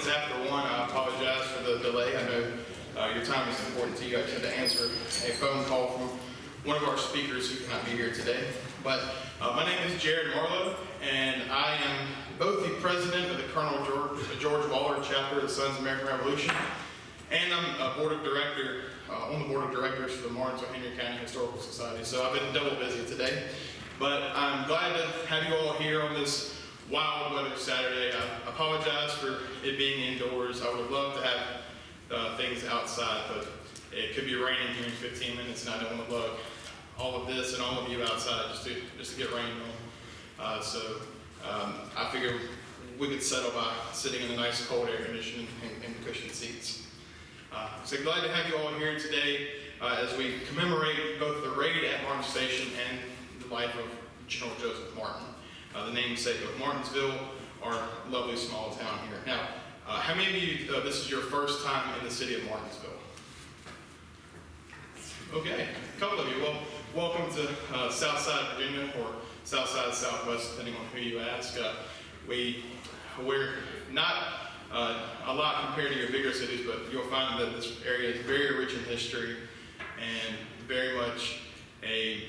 it's after 1. I apologize for the delay. I know your time is important to you. I had to answer a phone call from one of our speakers who cannot be here today. But my name is Jared Marlow, and I am both the president of the Colonel George Waller chapter of the Sons of American Revolution, and I'm a board of director on the board of directors for the Martinsville-Henry County Historical Society. So I've been double busy today. But I'm glad to have you all here on this wild weather Saturday. I apologize for it being indoors. I would have loved to have things outside, but it could be raining here in 15 minutes, and I don't want to lug all of this and all of you outside just to get rained on. I figured we could settle by sitting in a nice cold air conditioning and cushioned seats. So glad to have you all here today as we commemorate both the raid at Martin Station and the life of General Joseph Martin, the namesake of Martinsville, our lovely small town here. Now, how many of you, this is your first time in the city of Martinsville? Okay, a couple of you. Well, welcome to Southside Virginia, or Southside Southwest, depending on who you ask. We're not a lot compared to your bigger cities, but you'll find that this area is very rich in history and very much a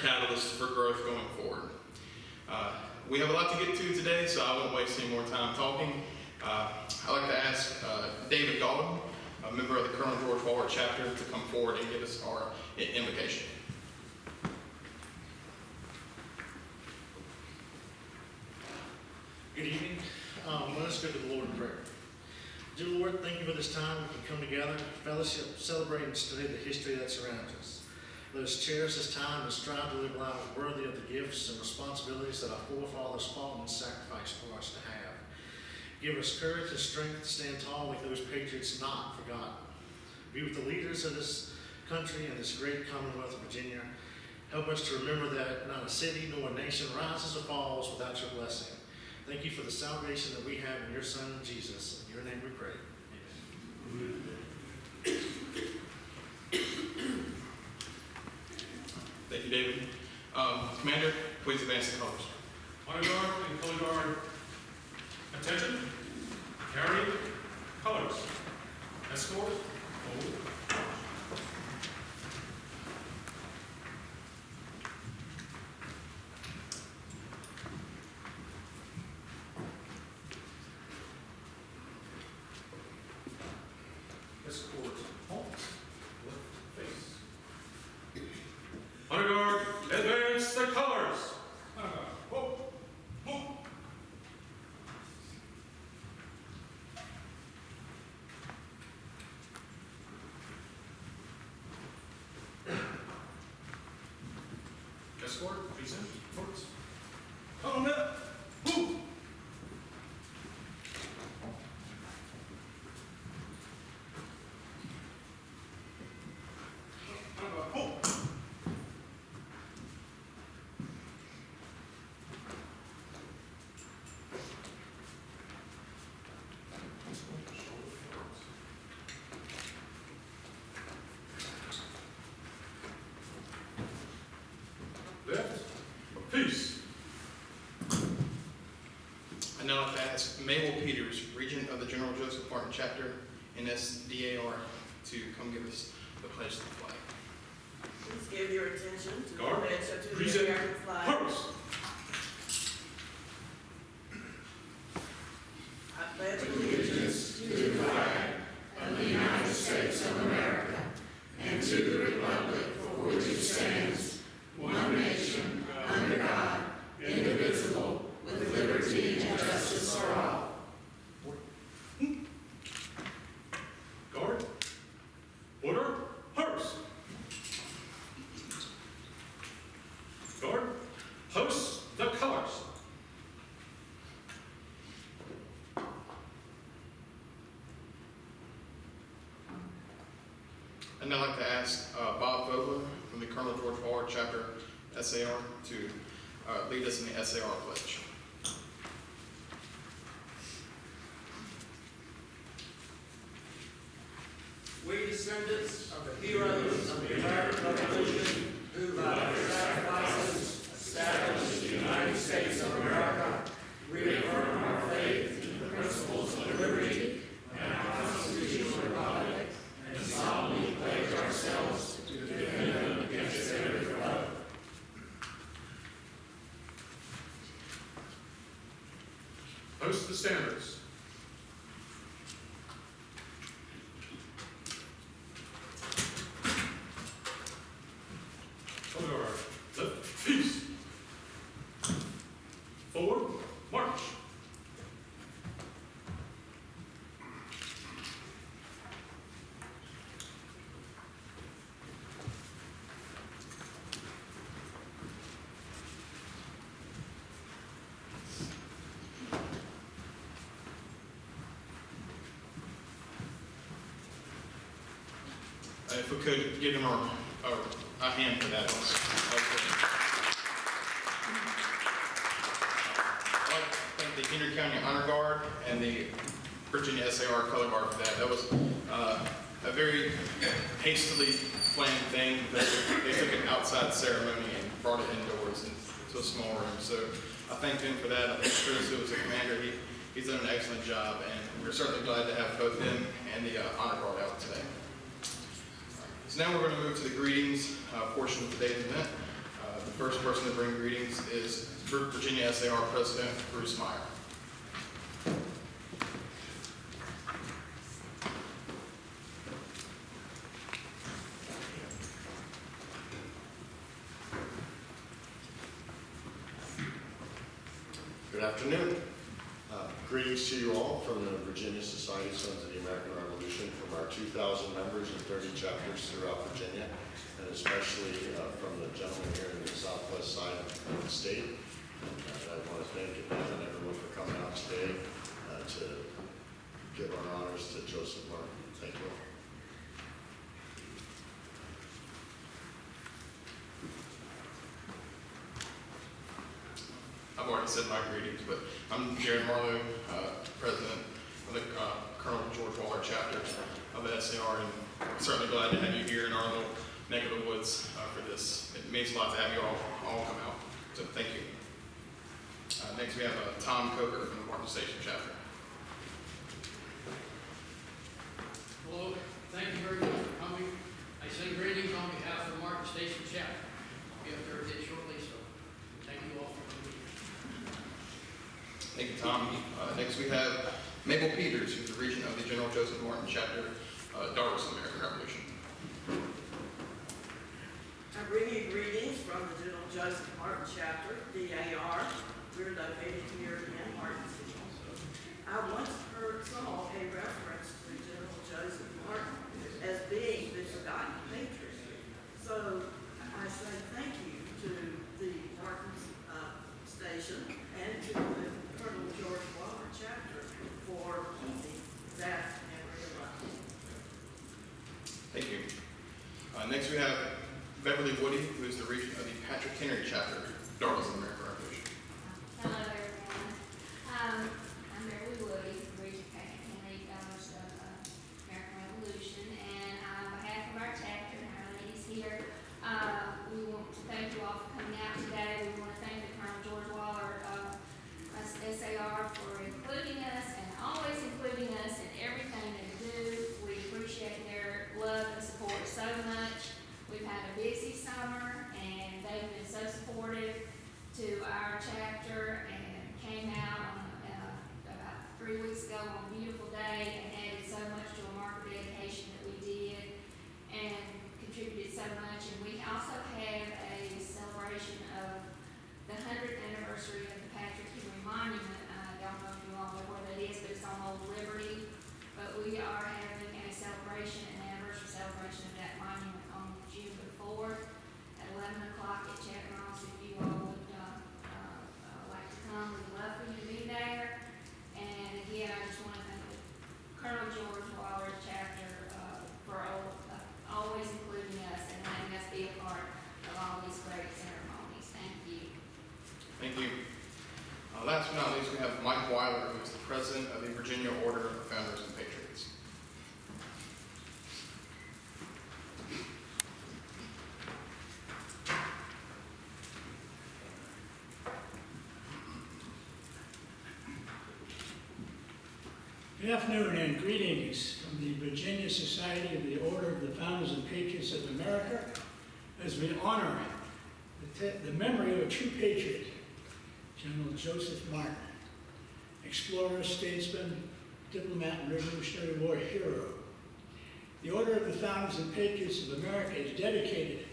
catalyst for growth going forward. We have a lot to get to today, so I won't waste any more time talking. I'd like to ask David Galton, a member of the Colonel George Waller chapter, to come forward and give us our invocation. Good evening. Let us go to the Lord in prayer. Dear Lord, thank you for this time we can come together, fellowship, celebrate, and study the history that surrounds us. Let us cherish this time and strive to live lives worthy of the gifts and responsibilities that our forefathers fought and sacrificed for us to have. Give us courage and strength to stand tall like those patriots not forgotten. Be with the leaders of this country and this great Commonwealth of Virginia. Help us to remember that not a city nor a nation rises or falls without your blessing. Thank you for the salvation that we have in your Son, Jesus. In your name we pray. Amen. Thank you, David. Commander, please advance the colors. Honor guard and color guard. Attention. Carry colors. Escort. Hold. Escort. Halt. Left face. Honor guard, advance the colors. Honor guard. Whoa. Move. Escort, present, forwards. Come on up. Move. Left. Peace. I'd now like to ask Mabel Peters, Regent of the General Joseph Martin chapter, NSDAR, to come give us the pledge to the flag. Please give your attention to the Guard, pledge to the present, American flag. purpose. I pledge allegiance to the flag of the United States of America and to the republic for which it stands, one nation, under God, indivisible, with liberty and justice for all. Guard. Order. Horse. Guard. Host the colors. I'd now like to ask Bob Vogler from the Colonel George Waller chapter, SAR, to lead us in the SAR pledge. We descendants of the heroes of the American Revolution, who by their sacrifices established the United States of America, reaffirm our faith in the principles of liberty Post the standards. Hold our left, peace. Forward, march. If we could give him a hand for that. I'd like to thank the Henry County Honor Guard and the Virginia SAR Color Guard for that. That was a very hastily planned thing. They took an outside ceremony and brought it indoors into a small room. So I thank them for that. I think Chris, who was the commander, he's done an excellent job, and we're certainly glad to have both him and the Honor Guard out today. So now we're going to move to the greetings portion of today's event. The first person to bring greetings is Virginia SAR President Bruce Meyer. Good afternoon. Greetings to you all from the Virginia Society of Sons of the American Revolution, from our 2,000 members in 30 chapters throughout Virginia, and especially from the gentleman here in the southwest side of the state. And I want to thank everyone for coming out today to give our honors to Joseph Martin. Thank you all. I've already said my greetings, but I'm Jared Marlow, President of the Colonel George Waller chapter of the SAR, and I'm certainly glad to have you here in our little neck of the woods for this. It means a lot to have you all come out, so thank you. Next we have Tom Coker from the Martin Station chapter. Hello, thank you very much for coming. I send greetings on behalf of the Martin Station chapter. I'll be up there a bit shortly, so thank you all for coming. Thank you, Tom. Next we have Mabel Peters, who's the regent of the General Joseph Martin chapter, Dartles American Revolution. I bring you greetings from the General Joseph Martin chapter, DAR. We're located here in Martinsville. I once heard saw a reference to General Joseph Martin as being the forgotten patriot. So I say thank you to the Martin Station and to the Colonel George Waller chapter for keeping that memory alive. Thank you. Next we have Beverly Woody, who is the regent of the Patrick Henry chapter, Dartles American Revolution. Hello, everyone. I'm Beverly Woody, regent Patrick Henry, Dartles of American Revolution, and on behalf of our chapter and our ladies here, we want to thank you all for coming out today. We want to thank the Colonel George Waller SAR for including us and always including us in everything they do. We appreciate their love and support so much. We've had a busy summer, and they've been so supportive to our chapter and came out on, about 3 weeks ago on a beautiful day and added so much to a marker dedication that we did and contributed so much. And we also have a celebration of the 100th anniversary of the Patrick Henry Monument. I don't know if you all know where that is, but it's on Old Liberty. But we are having a celebration, an anniversary celebration of that monument on June the 4th at 11 o'clock at Chapter House. If you all would like to come, we'd love for you to be there. And again, I just want to thank the Colonel George Waller chapter for always including us and letting us be a part of all these great ceremonies. Thank you. Thank you. Last but not least, we have Mike Weiler, who is the president of the Virginia Order of Founders and Patriots. Good afternoon and greetings from the Virginia Society of the Order of the Founders and Patriots of America, as we honor the memory of a true patriot, General Joseph Martin. explorer, statesman, diplomat, and Revolutionary War hero. The Order of the Founders and Patriots of America is dedicated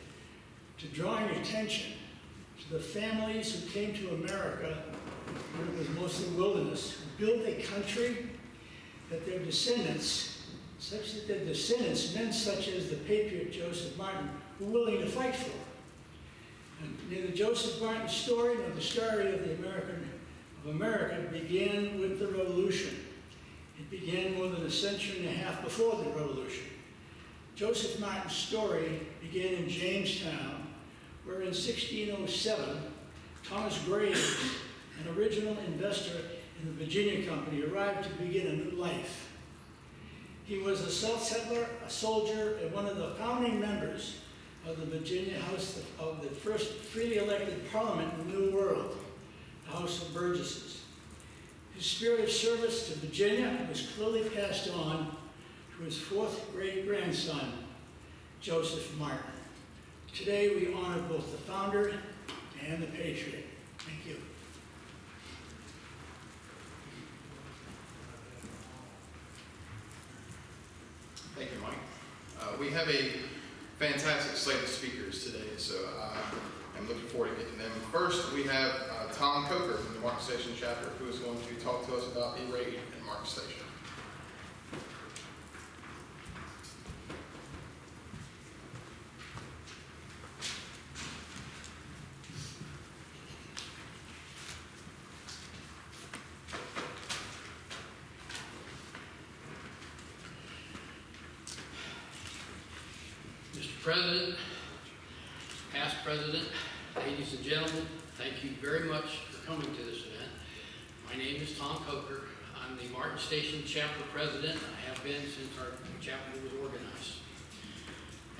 to drawing attention to the families who came to America when it was mostly wilderness, who built a country that their descendants, men such as the patriot Joseph Martin, were willing to fight for. And neither Joseph Martin's story nor the story of America began with the Revolution. It began more than a century and a half before the Revolution. Joseph Martin's story began in Jamestown, where in 1607, Thomas Graves, an original investor in the Virginia Company, arrived to begin a new life. He was a self-settler, a soldier, and one of the founding members of the Virginia House of the first freely elected parliament in the New World, the House of Burgesses. His spirit of service to Virginia was clearly passed on to his fourth great-grandson, Joseph Martin. Today we honor both the founder and the patriot. Thank you. Thank you, Mike. We have a fantastic slate of speakers today, so I'm looking forward to getting them. First, we have Tom Coker from the Martin Station chapter, who is going to talk to us about the raid in Martin Station. President, past president, ladies and gentlemen, thank you very much for coming to this event. My name is Tom Coker. I'm the Martin Station chapter president. I have been since our chapter was organized.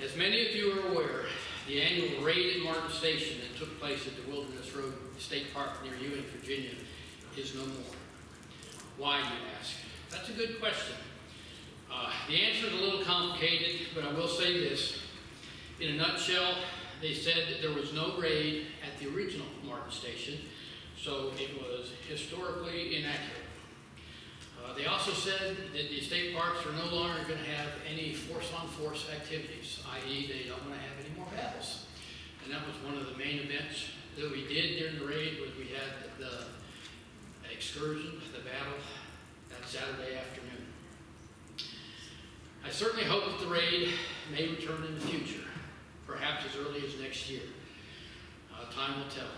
As many of you are aware, the annual raid at Martin Station that took place at the Wilderness Road State Park near Ewing, Virginia, is no more. Why, you ask? That's a good question. The answer is a little complicated, but I will say this. In a nutshell, they said that there was no raid at the original Martin Station, so it was historically inaccurate. They also said that the state parks are no longer going to have any force-on-force activities, i.e. they don't want to have any more battles. And that was one of the main events that we did during the raid, was we had the excursion, the battle, that Saturday afternoon. I certainly hope that the raid may return in the future, perhaps as early as next year. Time will tell.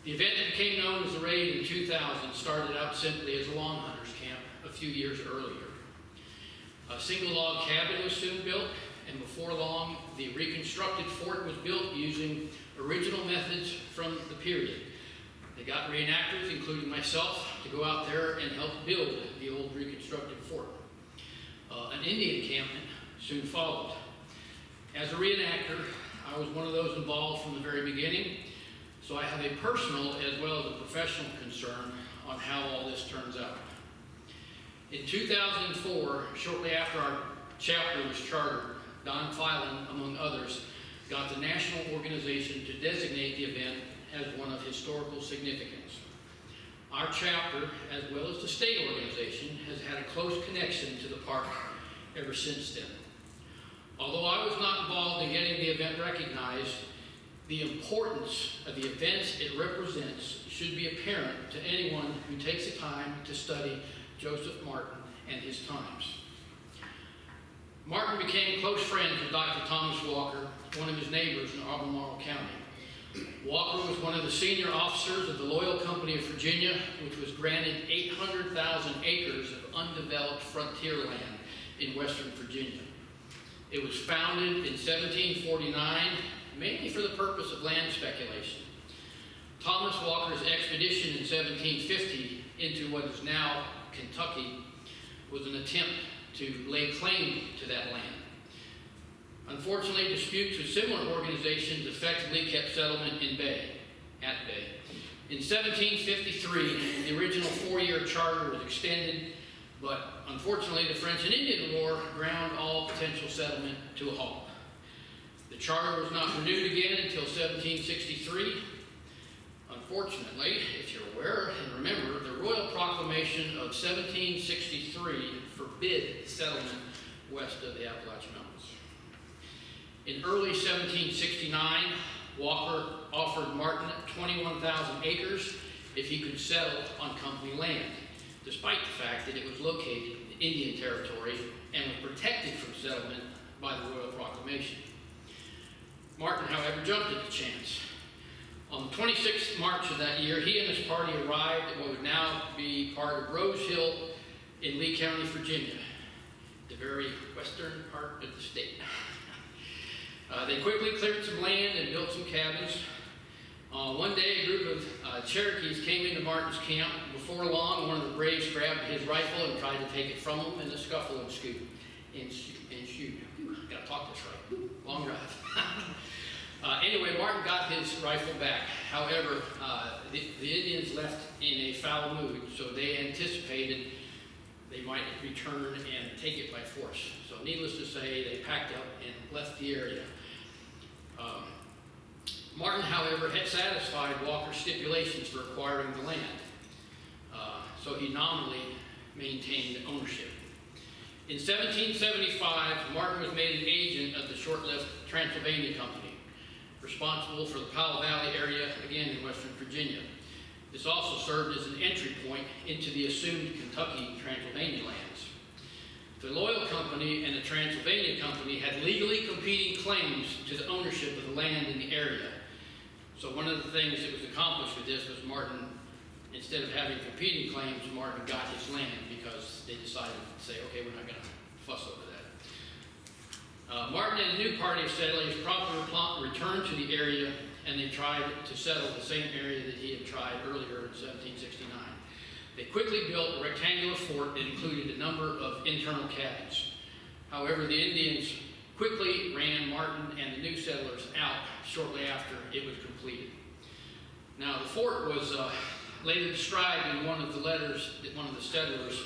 The event that became known as the raid in 2000 started out simply as a long hunters camp a few years earlier. A single log cabin was soon built, and before long, the reconstructed fort was built using original methods from the period. They got reenactors, including myself, to go out there and help build the old reconstructed fort. An Indian encampment soon followed. As a reenactor, I was one of those involved from the very beginning, so I have a personal as well as a professional concern on how all this turns out. In 2004, shortly after our chapter was chartered, Don Filan, among others, got the national organization to designate the event as one of historical significance. Our chapter, as well as the state organization, has had a close connection to the park ever since then. Although I was not involved in getting the event recognized, the importance of the events it represents should be apparent to anyone who takes the time to study Joseph Martin and his times. Martin became close friends with Dr. Thomas Walker, one of his neighbors in Albemarle County. Walker was one of the senior officers of the Loyal Company of Virginia, which was granted 800,000 acres of undeveloped frontier land in Western Virginia. It was founded in 1749, mainly for the purpose of land speculation. Thomas Walker's expedition in 1750 into what is now Kentucky was an attempt to lay claim to that land. Unfortunately, disputes with similar organizations effectively kept settlement at bay. In 1753, the original 4-year charter was extended, but unfortunately, the French and Indian War ground all potential settlement to a halt. The charter was not renewed again until 1763. Unfortunately, if you're aware and remember, the Royal Proclamation of 1763 forbid settlement west of the Appalachian Mountains. In early 1769, Walker offered Martin 21,000 acres if he could settle on company land, despite the fact that it was located in Indian territory and was protected from settlement by the Royal Proclamation. Martin, however, jumped at the chance. On the 26th March of that year, he and his party arrived at what would now be part of Rose Hill in Lee County, Virginia, the very western part of the state. They quickly cleared some land and built some cabins. One day, a group of Cherokees came into Martin's camp. Before long, one of the braves grabbed his rifle and tried to take it from him in a scuffle and shoot. Gotta talk this right. Long drive. Anyway, Martin got his rifle back. However, the Indians left in a foul mood, so they anticipated they might return and take it by force. So needless to say, they packed up and left the area. Martin, however, had satisfied Walker's stipulations for acquiring the land, so he nominally maintained ownership. In 1775, Martin was made an agent of the short-lived Transylvania Company, responsible for the Powell Valley area, again in Western Virginia. This also served as an entry point into the assumed Kentucky Transylvania lands. The Loyal Company and the Transylvania Company had legally competing claims to the ownership of the land in the area. So one of the things that was accomplished with this was Martin, instead of having competing claims, Martin got his land because they decided to say, okay, we're not going to fuss over that. Martin and a new party of settlers promptly returned to the area, and they tried to settle the same area that he had tried earlier in 1769. They quickly built a rectangular fort that included a number of internal cabins. However, the Indians quickly ran Martin and the new settlers out shortly after it was completed. Now, the fort was later described in one of the letters that one of the settlers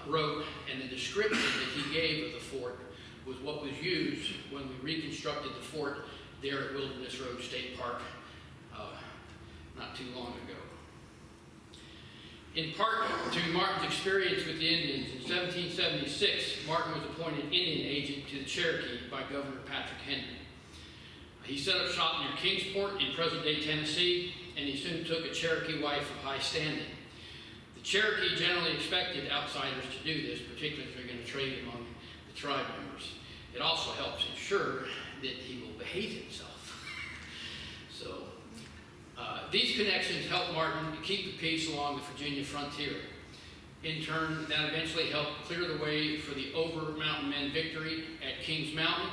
wrote, and the description that he gave of the fort was what was used when we reconstructed the fort there at Wilderness Road State Park not too long ago. In part to Martin's experience with the Indians, in 1776, Martin was appointed Indian agent to the Cherokee by Governor Patrick Henry. He set up shop near Kingsport in present-day Tennessee, and he soon took a Cherokee wife of high standing. The Cherokee generally expected outsiders to do this, particularly if they're going to trade among the tribe members. It also helps ensure that he will behave himself. So, these connections helped Martin to keep the peace along the Virginia frontier. In turn, that eventually helped clear the way for the Over Mountain Men victory at Kings Mountain,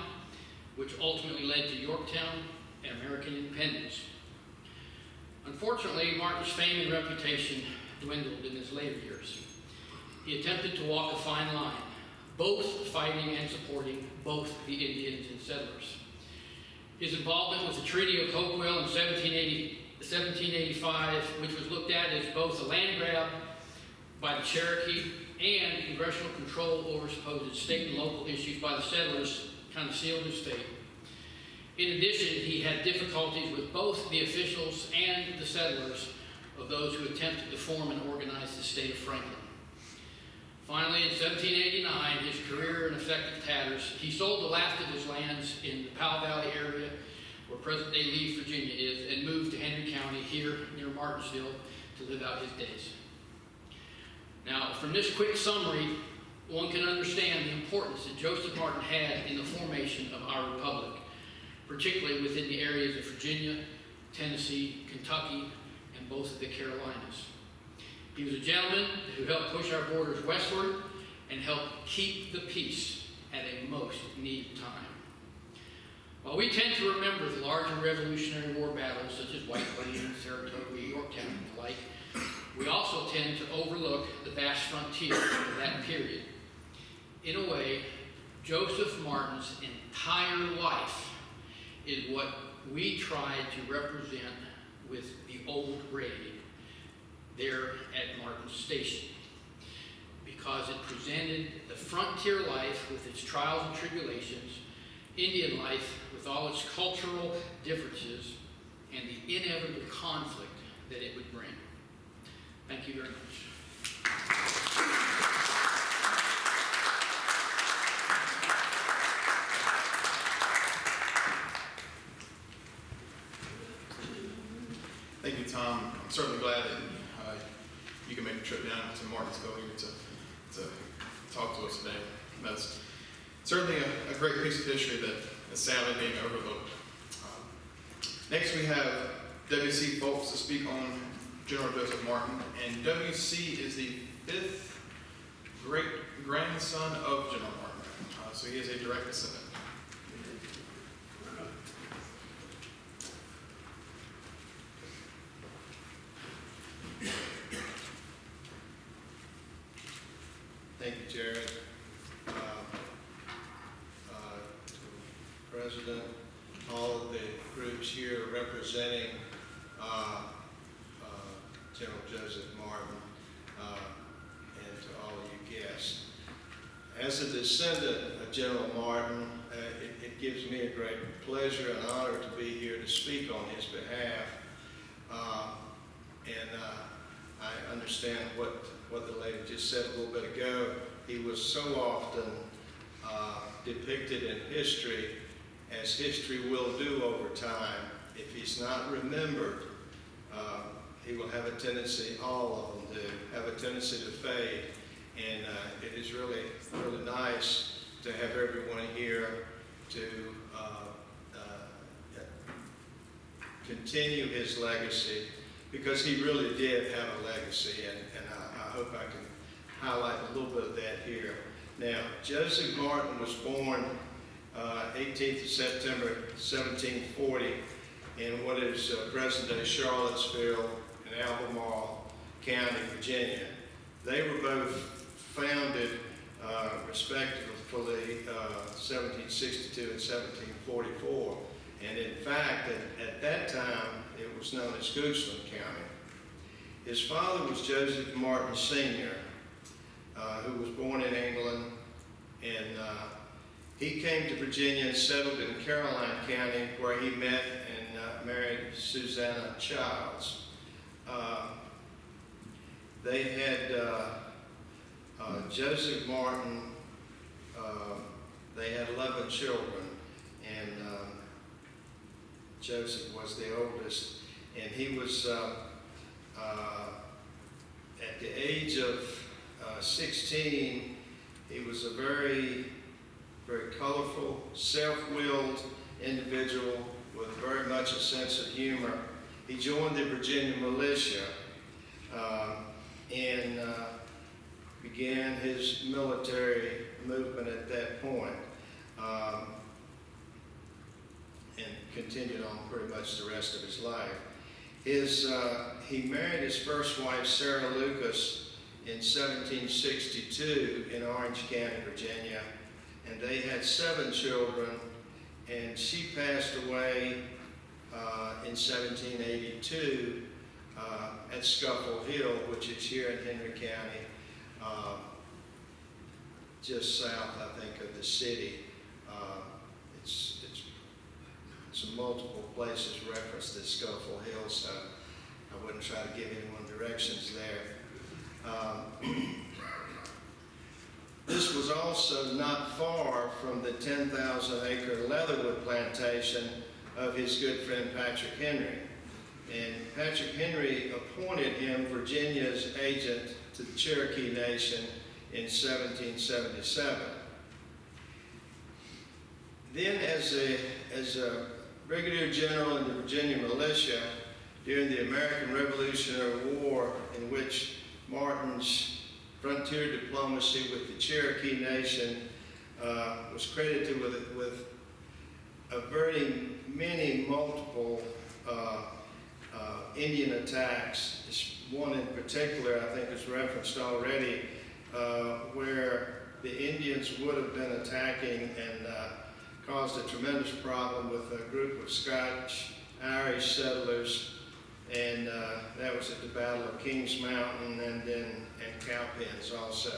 which ultimately led to Yorktown and American independence. Unfortunately, Martin's fame and reputation dwindled in his later years. He attempted to walk a fine line, both fighting and supporting both the Indians and settlers. His involvement with the Treaty of Hopewell in 1785, which was looked at as both a land grab by the Cherokee and congressional control over supposed state and local issues by the settlers, kind of sealed his fate. In addition, he had difficulties with both the officials and the settlers of those who attempted to form and organize the state of Franklin. Finally, in 1789, his career in effective tatters, he sold the last of his lands in the Powell Valley area, where present-day Lee, Virginia is, and moved to Henry County here near Martinsville to live out his days. Now, from this quick summary, one can understand the importance that Joseph Martin had in the formation of our republic, particularly within the areas of Virginia, Tennessee, Kentucky, and both of the Carolinas. He was a gentleman who helped push our borders westward and helped keep the peace at a most needed time. While we tend to remember the larger Revolutionary War battles such as White Plains, Saratoga, Yorktown, and the like, we also tend to overlook the vast frontier of that period. In a way, Joseph Martin's entire life is what we try to represent with the old raid there at Martin's Station, because it presented the frontier life with its trials and tribulations, Indian life with all its cultural differences, and the inevitable conflict that it would bring. Thank you very much. Thank you, Tom. I'm certainly glad that you can make a trip down to Martinsville here to talk to us today. That's certainly a great piece of history that is sadly being overlooked. Next, we have W.C. Folks to speak on General Joseph Martin, and W.C. is the 5th great-grandson of General Martin, so he is a direct descendant. Thank you, Jared. President, all of the groups here representing General Joseph Martin, and to all of you guests. As a descendant of General Martin, it gives me a great pleasure and honor to be here to speak on his behalf. I understand what the lady just said a little bit ago. He was so often depicted in history, as history will do over time. If he's not remembered, he will have a tendency, all of them do, have a tendency to fade. And it is really, really nice to have everyone here to continue his legacy, because he really did have a legacy, and I hope I can highlight a little bit of that here. Now, Joseph Martin was born 18th of September 1740 in what is present-day Charlottesville in Albemarle County, Virginia. They were both founded respectively 1762 and 1744. And in fact, at that time, it was known as Goochland County. His father was Joseph Martin Sr., who was born in England, and he came to Virginia and settled in Caroline County, where he met and married Susannah Childs. They had Joseph Martin, they had 11 children, and Joseph was the oldest, and he was at the age of 16, he was a very, very colorful, self-willed individual with very much a sense of humor. He joined the Virginia militia and began his military movement at that point, and continued on pretty much the rest of his life. He married his first wife, Sarah Lucas, in 1762 in Orange County, Virginia, and they had 7 children, and she passed away in 1782 at Scuffle Hill, which is here in Henry County, just south, I think, of the city. It's multiple places referenced as Scuffle Hill, so I wouldn't try to give anyone directions there. This was also not far from the 10,000-acre Leatherwood plantation of his good friend Patrick Henry. And Patrick Henry appointed him Virginia's agent to the Cherokee Nation in 1777. Then as a brigadier general in the Virginia militia during the American Revolutionary War, in which Martin's frontier diplomacy with the Cherokee Nation was credited with averting multiple Indian attacks. One in particular, I think, is referenced already, where the Indians would have been attacking and caused a tremendous problem with a group of Scotch-Irish settlers, and that was at the Battle of Kings Mountain and Cowpens also.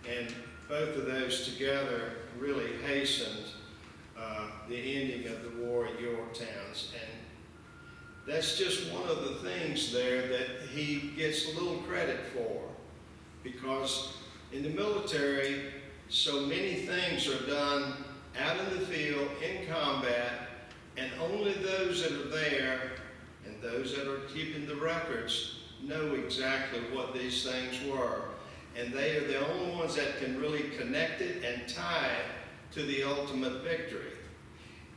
And both of those together really hastened the ending of the war at Yorktown. that's just one of the things there that he gets a little credit for, because in the military, so many things are done out in the field, in combat, and only those that are there and those that are keeping the records know exactly what these things were. And they are the only ones that can really connect it and tie it to the ultimate victory.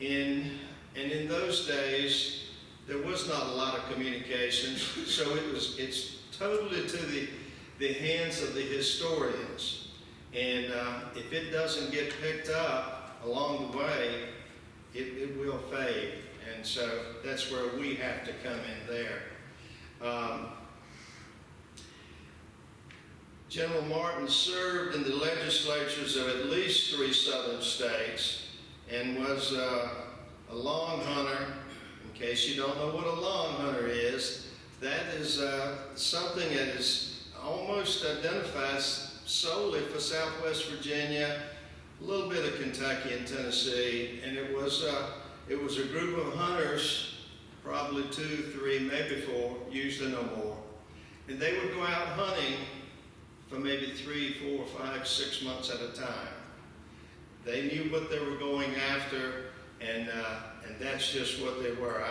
And in those days, there was not a lot of communications, so it's totally to the hands of the historians. And if it doesn't get picked up along the way, it will fade. And so that's where we have to come in there. General Martin served in the legislatures of at least 3 southern states and was a long hunter. In case you don't know what a long hunter is, that is something that is almost identifies solely for Southwest Virginia, a little bit of Kentucky and Tennessee, and it was a group of hunters, probably 2, 3, maybe 4, usually no more, and they would go out hunting for maybe 3, 4, 5, 6 months at a time. They knew what they were going after, and that's just what they were.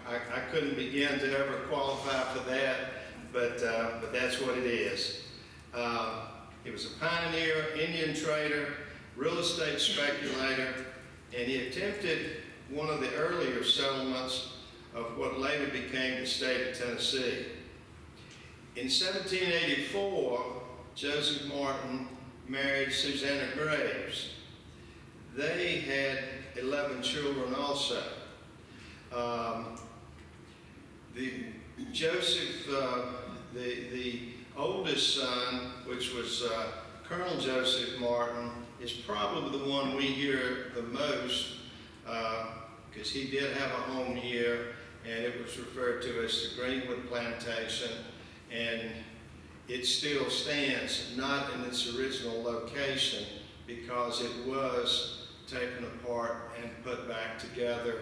I couldn't begin to ever qualify for that, but that's what it is. He was a pioneer, Indian trader, real estate speculator, and he attempted one of the earlier settlements of what later became the state of Tennessee. In 1784, Joseph Martin married Susannah Graves. They had 11 children also. The oldest son, which was Colonel Joseph Martin, is probably the one we hear the most, because he did have a home here, and it was referred to as the Greenwood Plantation, and it still stands, not in its original location, because it was taken apart and put back together,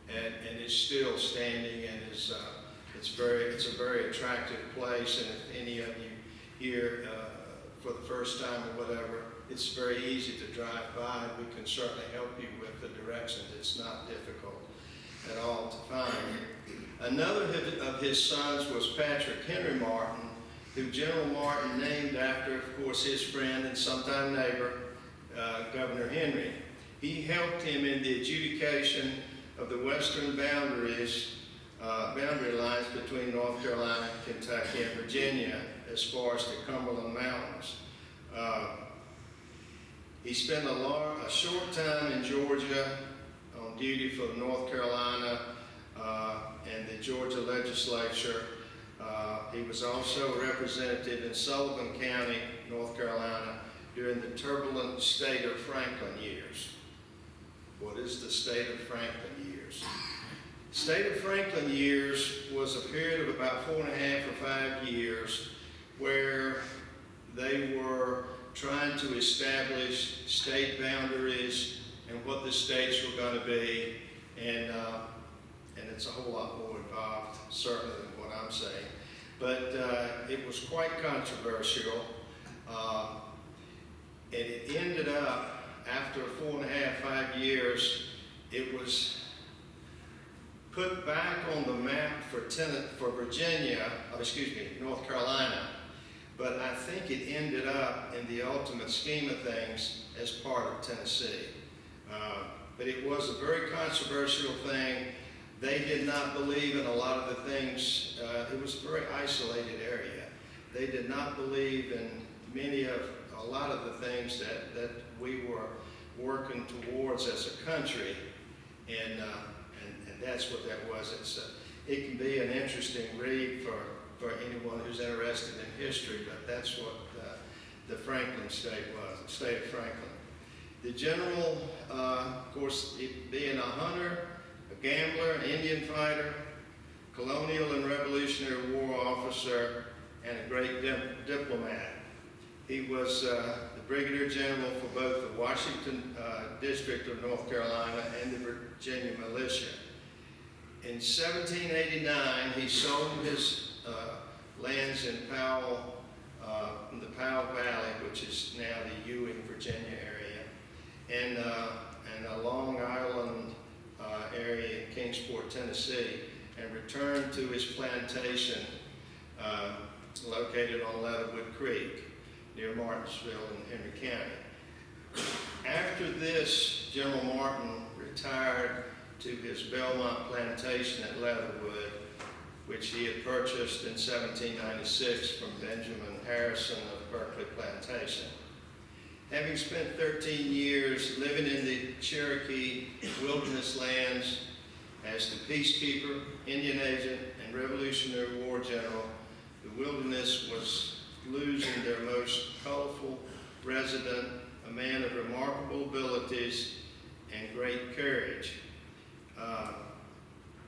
and it's still standing, and it's a very attractive place. And if any of you here for the first time or whatever, it's very easy to drive by. We can certainly help you with the directions. It's not difficult at all to find. Another of his sons was Patrick Henry Martin, who General Martin named after, of course, his friend and sometime neighbor, Governor Henry. He helped him in the adjudication of the western boundary lines between North Carolina, Kentucky, and Virginia, as far as the Cumberland Mountains. He spent a short time in Georgia on duty for North Carolina and the Georgia legislature. He was also a representative in Sullivan County, North Carolina, during the turbulent State of Franklin years. What is the State of Franklin years? State of Franklin years was a period of about 4.5 or 5 years where they were trying to establish state boundaries and what the states were going to be, and it's a whole lot more involved, certainly, than what I'm saying. But it was quite controversial, and it ended up, after 4.5, 5 years, it was put back on the map for Virginia, North Carolina, but I think it ended up in the ultimate scheme of things as part of Tennessee. But it was a very controversial thing. They did not believe in a lot of the things. It was a very isolated area. They did not believe in a lot of the things that we were working towards as a country, and that's what that was. It can be an interesting read for anyone who's interested in history, but that's what the Franklin state was, the state of Franklin. The general, of course, being a hunter, a gambler, an Indian fighter, colonial and Revolutionary War officer, and a great diplomat. He was the Brigadier General for both the Washington District of North Carolina and the Virginia Militia. In 1789, he sold his lands in Powell, in the Powell Valley, which is now the Ewing, Virginia area, and a Long Island area in Kingsport, Tennessee, and returned to his plantation located on Leatherwood Creek near Martinsville in Henry County. After this, General Martin retired to his Belmont plantation at Leatherwood, which he had purchased in 1796 from Benjamin Harrison of Berkeley Plantation. Having spent 13 years living in the Cherokee wilderness lands as the peacekeeper, Indian agent, and Revolutionary War general, the wilderness was losing their most colorful resident, a man of remarkable abilities and great courage.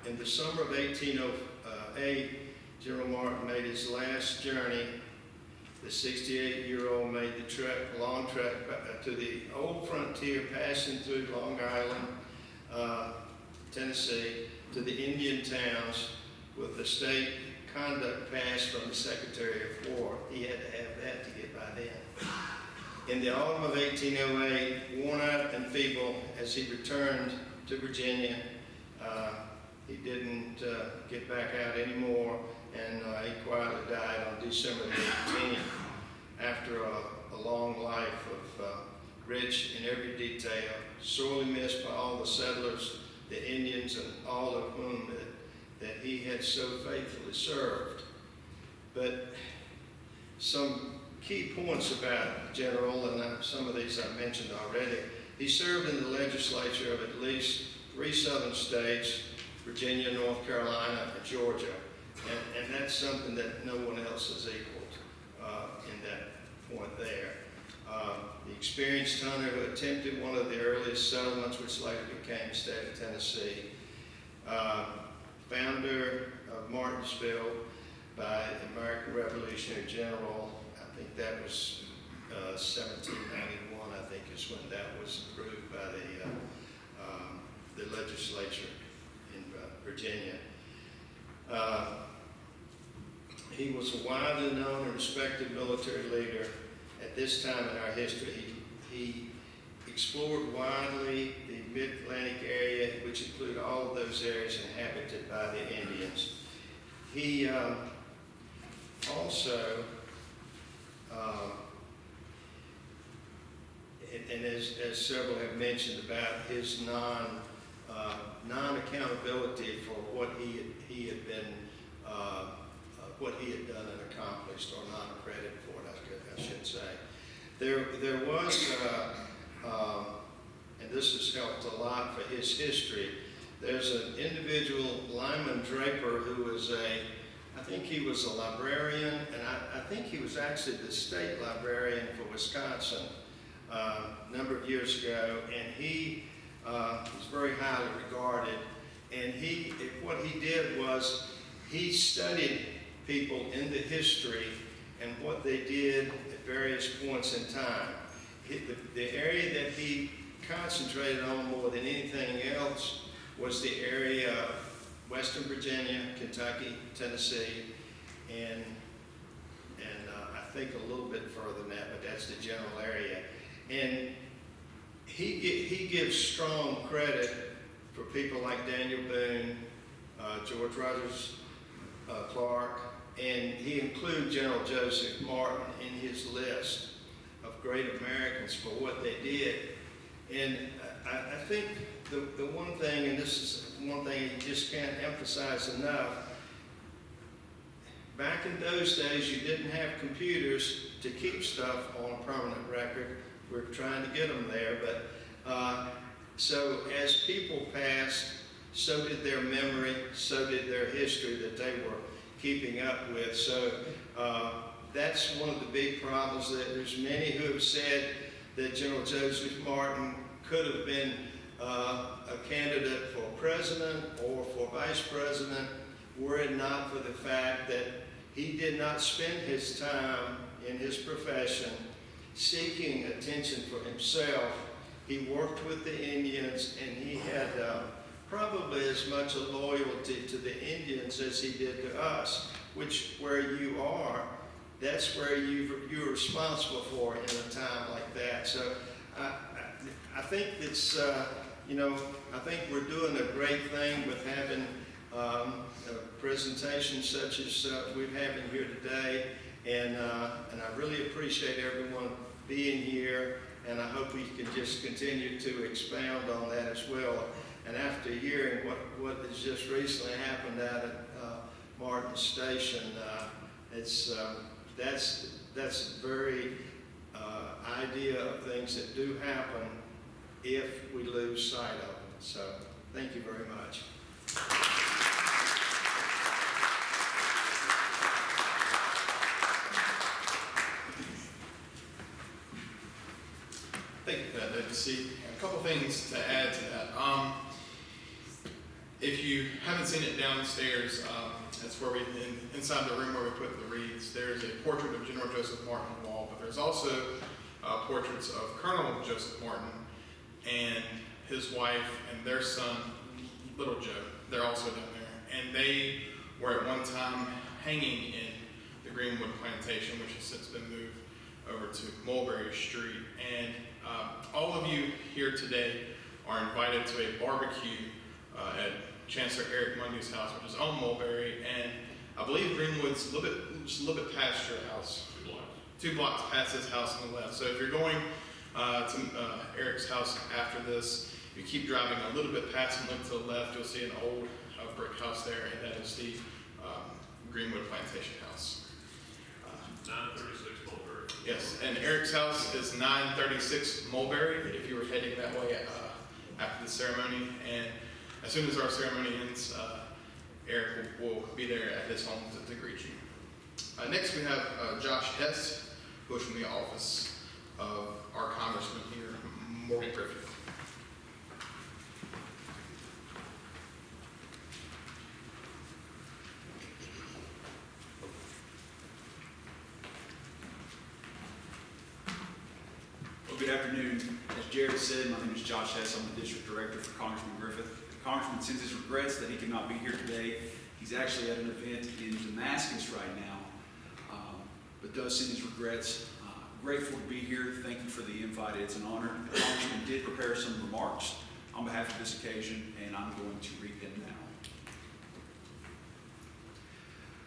In the summer of 1808, General Martin made his last journey. The 68-year-old made the long trek to the old frontier, passing through Long Island, Tennessee, to the Indian towns with the state conduct pass from the Secretary of War. He had to have that to get by then. In the autumn of 1808, worn out and feeble, as he returned to Virginia, he didn't get back out anymore, and he quietly died on December 18th after a long life of rich in every detail, sorely missed by all the settlers, the Indians, and all of whom that he had so faithfully served. But some key points about the General, and some of these I mentioned already. He served in the legislature of at least 3 southern states, Virginia, North Carolina, and Georgia. And that's something that no one else has equaled in that point there. The experienced hunter who attempted one of the earliest settlements, which later became the state of Tennessee. Founder of Martinsville by the American Revolutionary General. I think that was 1791, I think is when that was approved by the legislature in Virginia. He was a widely known and respected military leader at this time in our history. He explored widely the mid-Atlantic area, which include all of those areas inhabited by the Indians. He also, and as several have mentioned about his non-accountability for what he had been, what he had done and accomplished, or non-credit for it, I should say. There was, and this has helped a lot for his history, there's an individual, Lyman Draper, who was I think he was a librarian, and I think he was actually the state librarian for Wisconsin a number of years ago, and he was very highly regarded. And what he did was he studied people in the history and what they did at various points in time. The area that he concentrated on more than anything else was the area of Western Virginia, Kentucky, Tennessee, and I think a little bit further than that, but that's the general area. And he gives strong credit for people like Daniel Boone, George Rogers Clark, and he includes General Joseph Martin in his list of great Americans for what they did. And I think the one thing, and this is one thing you just can't emphasize enough, back in those days you didn't have computers to keep stuff on a permanent record. We're trying to get them there, but so as people passed, so did their memory, so did their history that they were keeping up with. So that's one of the big problems, that there's many who have said that General Joseph Martin could have been a candidate for president or for vice president were it not for the fact that he did not spend his time in his profession seeking attention for himself. He worked with the Indians, and he had probably as much a loyalty to the Indians as he did to us, which where you are, that's where you're responsible for in a time like that. So I think it's, I think we're doing a great thing with having a presentation such as we're having here today. And I really appreciate everyone being here, and I hope we can just continue to expound on that as well. And after hearing what has just recently happened out at Martin Station, that's very idea of things that do happen if we lose sight of them. So thank you very much. Thank you for that, WC. A couple things to add to that. If you haven't seen it downstairs, that's where inside the room where we put the wreaths, there's a portrait of General Joseph Martin on the wall, but there's also portraits of Colonel Joseph Martin and his wife and their son, Little Joe. They're also down there. And they were at one time hanging in the Greenwood Plantation, which has since been moved over to Mulberry Street. And all of you here today are invited to a barbecue at Chancellor Eric Mundy's house, which is on Mulberry, and I believe Greenwood's just a little bit past your house. 2 blocks past his house on the left. So if you're going to Eric's house after this, you keep driving a little bit past and look to the left, you'll see an old brick house there, and that is the Greenwood Plantation house. 936 Mulberry. Yes, and Eric's house is 936 Mulberry, if you were heading that way after the ceremony. And as soon as our ceremony ends, Eric will be there at his home to greet you. Next we have Josh Hess, who is from the office of our congressman here, Morgan Griffith. Well, good afternoon. As Jared said, my name is Josh Hess. I'm the district director for Congressman Griffith. The congressman sends his regrets that he could not be here today. He's actually at an event in Damascus right now, but does send his regrets. Grateful to be here. Thank you for the invite. It's an honor. The congressman did prepare some remarks on behalf of this occasion, and I'm going to read them now.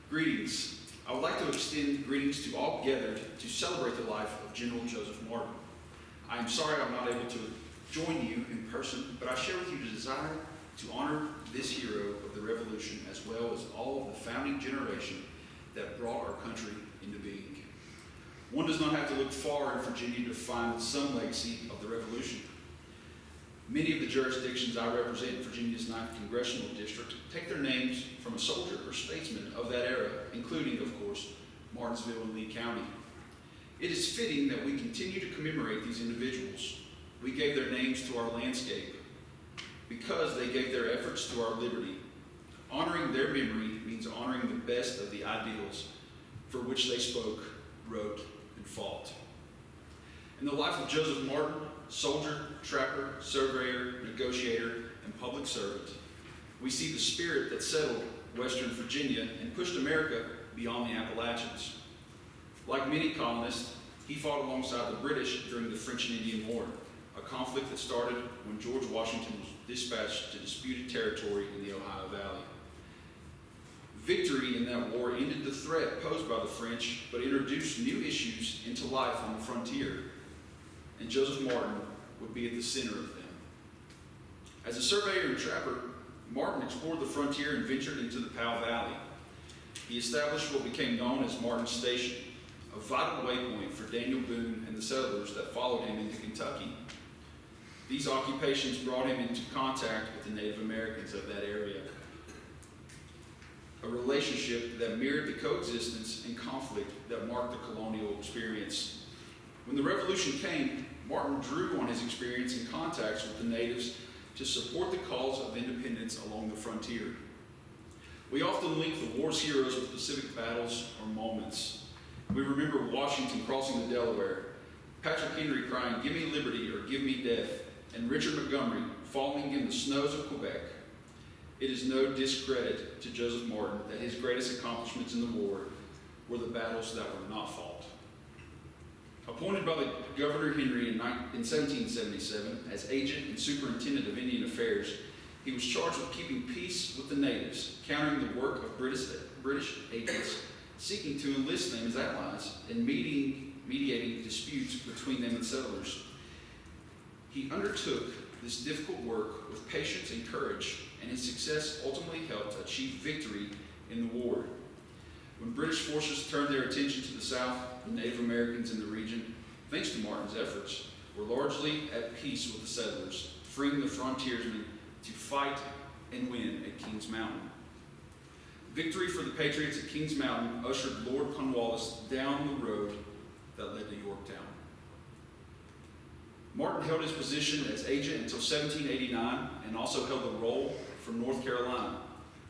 Greetings. I would like to extend greetings to all gathered to celebrate the life of General Joseph Martin. I am sorry I'm not able to join you in person, but I share with you the desire to honor this hero of the Revolution, as well as all of the founding generation that brought our country into being. One does not have to look far in Virginia to find some legacy of the Revolution. Many of the jurisdictions I represent in Virginia's 9th Congressional District take their names from a soldier or statesman of that era, including, of course, Martinsville and Lee County. It is fitting that we continue to commemorate these individuals. We gave their names to our landscape because they gave their efforts to our liberty. Honoring their memory means honoring the best of the ideals for which they spoke, wrote, and fought. In the life of Joseph Martin, soldier, trapper, surveyor, negotiator, and public servant, we see the spirit that settled Western Virginia and pushed America beyond the Appalachians. Like many colonists, he fought alongside the British during the French and Indian War, a conflict that started when George Washington was dispatched to disputed territory in the Ohio Valley. Victory in that war ended the threat posed by the French, but introduced new issues into life on the frontier, and Joseph Martin would be at the center of them. As a surveyor and trapper, Martin explored the frontier and ventured into the Powell Valley. He established what became known as Martin Station, a vital waypoint for Daniel Boone and the settlers that followed him into Kentucky. These occupations brought him into contact with the Native Americans of that area, a relationship that mirrored the coexistence and conflict that marked the colonial experience. When the Revolution came, Martin drew on his experience and contacts with the natives to support the cause of independence along the frontier. We often link the war's heroes with specific battles or moments. We remember Washington crossing the Delaware, Patrick Henry crying, "Give me liberty or give me death," and Richard Montgomery falling in the snows of Quebec, it is no discredit to Joseph Martin that his greatest accomplishments in the war were the battles that were not fought. Appointed by the Governor Henry in 1777 as agent and superintendent of Indian Affairs, he was charged with keeping peace with the natives, countering the work of British agents seeking to enlist them as allies, and mediating disputes between them and settlers. He undertook this difficult work with patience and courage, and his success ultimately helped achieve victory in the war. When British forces turned their attention to the south, the Native Americans in the region, thanks to Martin's efforts, were largely at peace with the settlers, freeing the frontiersmen to fight and win at Kings Mountain. Victory for the Patriots at Kings Mountain ushered Lord Cornwallis down the road that led to Yorktown. Martin held his position as agent until 1789 and also held the roll from North Carolina.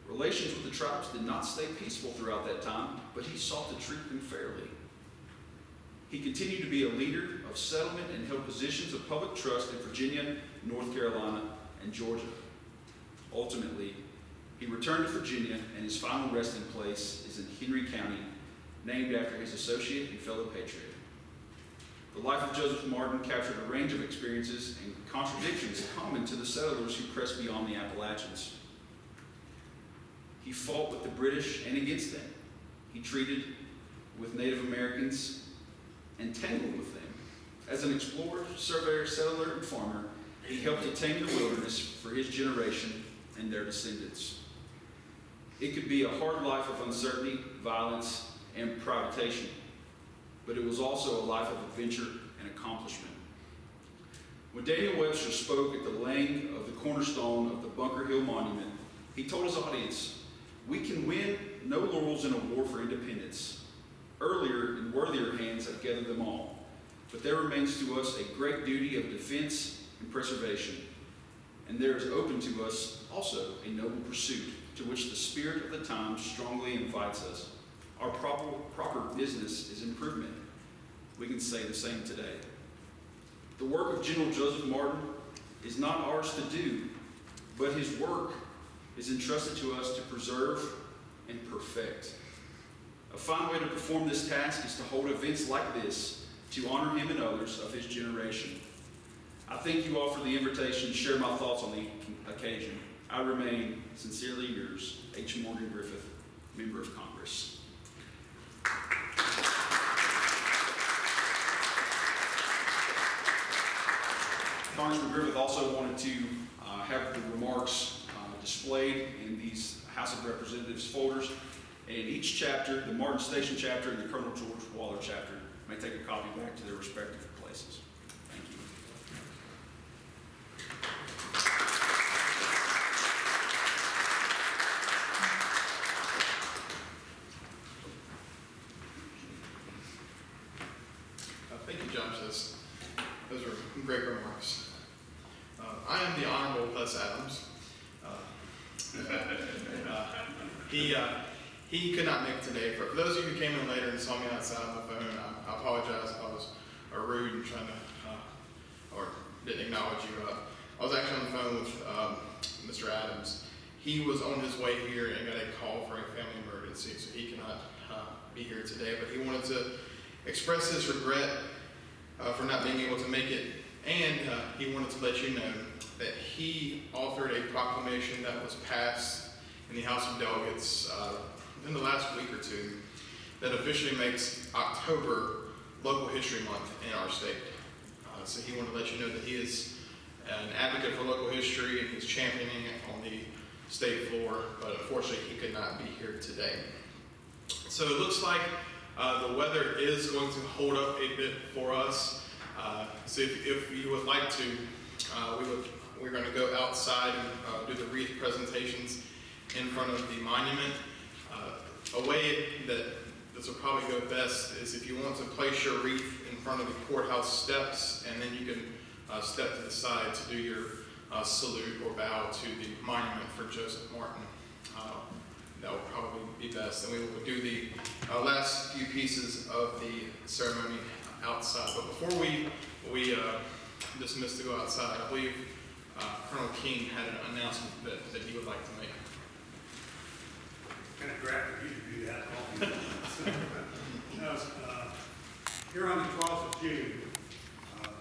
Relations with the tribes did not stay peaceful throughout that time, but he sought to treat them fairly. He continued to be a leader of settlement and held positions of public trust in Virginia, North Carolina, and Georgia. Ultimately, he returned to Virginia, and his final resting place is in Henry County, named after his associate and fellow patriot. The life of Joseph Martin captured a range of experiences and contradictions common to the settlers who pressed beyond the Appalachians. He fought with the British and against them. He treated with Native Americans and tangled with them. As an explorer, surveyor, settler, and farmer, he helped to tame the wilderness for his generation and their descendants. It could be a hard life of uncertainty, violence, and privatation, but it was also a life of adventure and accomplishment. When Daniel Webster spoke at the laying of the cornerstone of the Bunker Hill Monument, he told his audience, "We can win no laurels in a war for independence. Earlier and worthier hands have gathered them all, but there remains to us a great duty of defense and preservation, and there is open to us also a noble pursuit to which the spirit of the times strongly invites us. Our proper business is improvement." We can say the same today. The work of General Joseph Martin is not ours to do, but his work is entrusted to us to preserve and perfect. A fine way to perform this task is to hold events like this to honor him and others of his generation. I thank you all for the invitation to share my thoughts on the occasion. I remain sincerely yours, H. Morgan Griffith, Member of Congress. Congressman Griffith also wanted to have the remarks displayed in these House of Representatives folders. And in each chapter, the Martin Station chapter and the Colonel George Waller chapter may take a copy back to their respective places. Thank you. Thank you, John, for this. Those are great remarks. I am the Honorable Les Adams. He could not make it today. For those of you who came in later and saw me outside on the phone, I apologize if I was rude and trying to, or didn't acknowledge you. I was actually on the phone with Mr. Adams. He was on his way here and got a call for a family emergency, so he cannot be here today. But he wanted to express his regret for not being able to make it, and he wanted to let you know that he authored a proclamation that was passed in the House of Delegates within the last week or two that officially makes October Local History Month in our state. So he wanted to let you know that he is an advocate for local history and he's championing it on the state floor, but unfortunately he could not be here today. So it looks like the weather is going to hold up a bit for us. So if you would like to, we're going to go outside and do the wreath presentations in front of the monument. A way that this will probably go best is if you want to place your wreath in front of the courthouse steps, and then you can step to the side to do your salute or bow to the monument for Joseph Martin. That will probably be best. And we will do the last few pieces of the ceremony outside. But before we dismiss to go outside, I believe Colonel King had an announcement that he would like to make. Kind of graphic you to do that. No, here on the 12th of June,